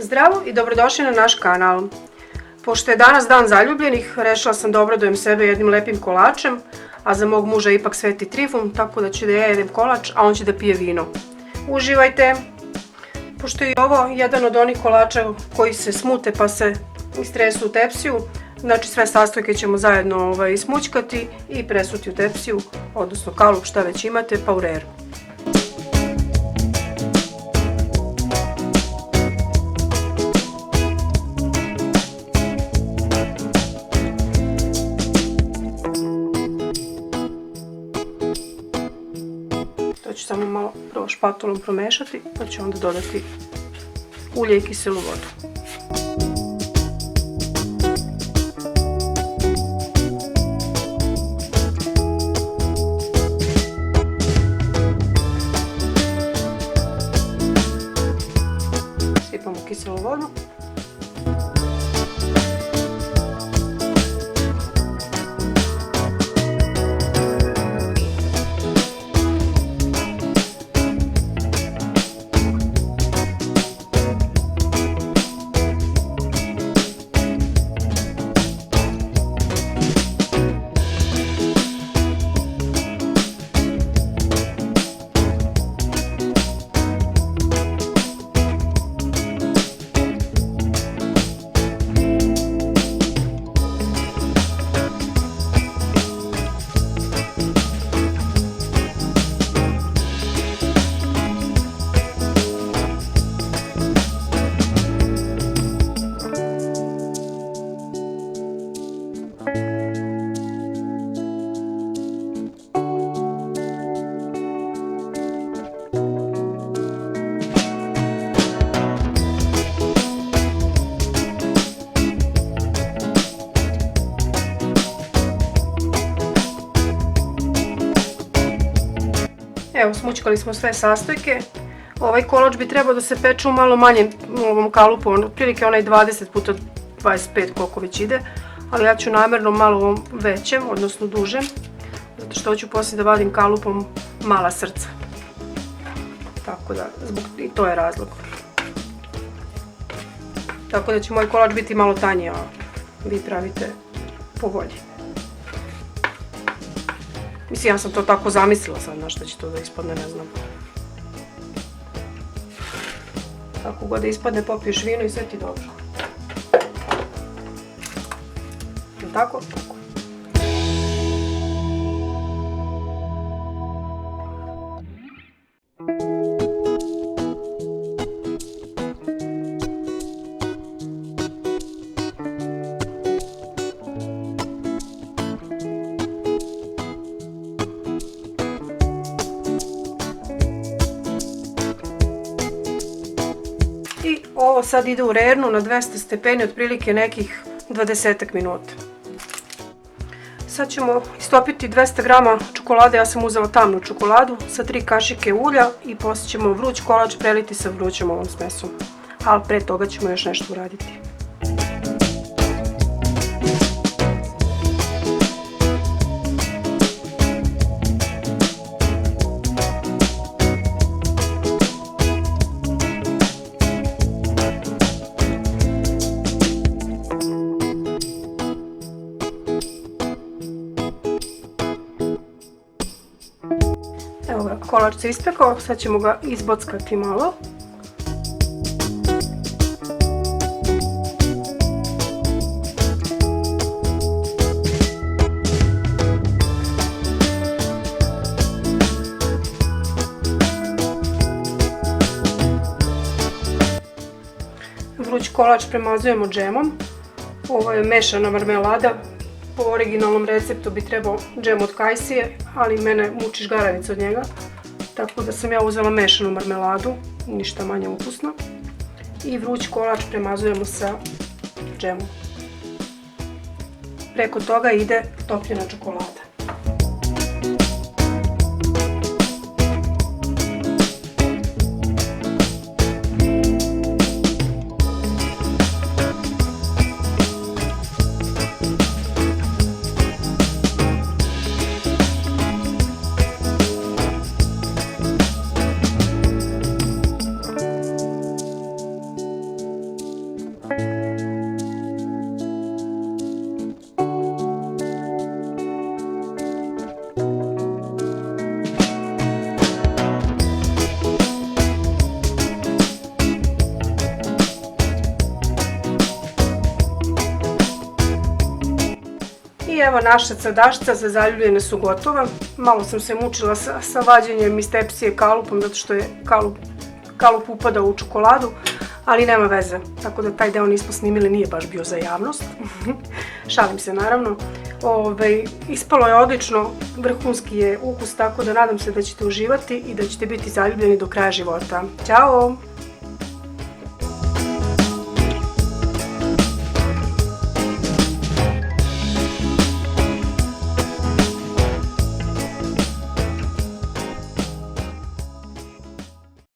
Zdravo i dobrodošli na naš kanal. Pošto je danas dan zaljubljenih, rešila sam da obradujem sebe jednim lepim kolačem, a za mog muža je ipak Sveti Trifun, tako da ću da ja jedem kolač, a on će da pije vino. Uživajte! Pošto je ovo jedan od onih kolača koji se smute pa se istresu u tepsiju, znači sve sastojke ćemo zajedno ismućkati i presuti u tepsiju, odnosno kalup, šta već imate, pa u reru. To ću samo malo prvo špatulom promešati, pa ću onda dodati ulje i kiselu vodu. Sipamo kiselu vodu. Evo, smućkali smo sve sastojke. Ovaj kolač bi trebao da se peče u malo manjem ovom kalupu, otprilike onaj 20 puta 25 koliko već ide, ali ja ću namjerno malo ovom većem, odnosno dužem, zato što hoću poslije da vadim kalupom mala srca. Tako da, i to je razlog. Tako da će moj kolač biti malo tanji, a vi pravite po volji. Mislim, ja sam to tako zamislila sad, na što će to da ispadne, ne znam. Kako god da ispadne, popiješ vino i sve ti dobro. Je tako? Tako. I ovo sad ide u rernu na 200 stepeni, otprilike nekih 20 minuta. Sad ćemo istopiti 200 grama čokolade, ja sam uzela tamnu čokoladu sa 3 kašike ulja i poslije ćemo vruć kolač preliti sa vrućom ovom smesom. Ali pre toga ćemo još nešto uraditi. Evo ga, kolač se ispekao, sad ćemo ga izbockati malo. Vruć kolač premazujemo džemom. Ovo je mešana marmelada. Po originalnom receptu bi trebao džem od kajsije, ali mene muči žgaravica od njega. Tako da sam ja uzela mešanu marmeladu, ništa manje ukusno. I vruć kolač premazujemo sa džemom. Preko toga ide topljena čokolada. evo naša cadašca za zaljubljene su gotova. Malo sam se mučila sa vađenjem iz tepsije kalupom zato što je kalup upadao u čokoladu, ali nema veze. Tako da taj deo nismo snimili, nije baš bio za javnost. Šalim se naravno. Ispalo je odlično, vrhunski je ukus, tako da nadam se da ćete uživati i da ćete biti zaljubljeni do kraja života. Ćao!